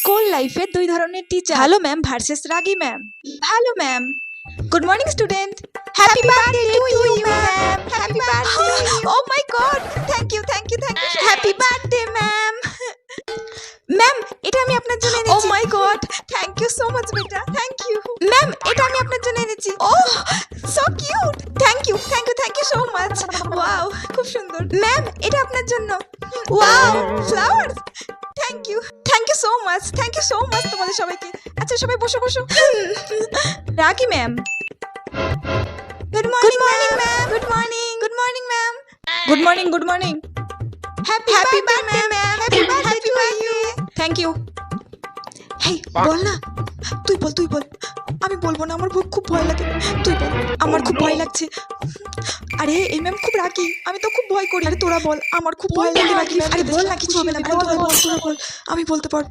School লাইফে দুই ধরনের টিচার, ভালো ম্যাম ভার্সেস রাগী ম্যাম। ভালো ma'am, good morning student, happy birthday to you ma'am, happy birthday. Oh my god, thank you thank you thank you, happy birthday ma'am. Ma'am, এটা আমি আপনার জন্য এনেছি। Oh my god, thank you so much বেটা, thank you. Ma'am, এটা আমি আপনার জন্য এনেছি। Oh so cute, thank you thank you thank you so much. Wow, খুব সুন্দর। ম্যাম, এটা আপনার জন্য। Wow, flowers. Thank you so much, thank you so much তোমাদের সবাইকে। আচ্ছা সবাই বসো বসো। রাকি ma'am, good morning ma'am, good morning ma'am, good morning. Happy birthday ma'am, happy birthday to you. Thank you. Hey বল না, তুই বল। আমি বলবো না, আমার খুব ভয় লাগে। তুই বল, আমার খুব ভয় লাগছে। আরে এই ম্যাম খুব রাগী, আমি তো খুব ভয় করি। আরে তোরা বল, আমার খুব ভয় লাগে রাগী ম্যাম। আরে বল না, কিছু হবে না, তোরা বল, আমি বলতে পারবো।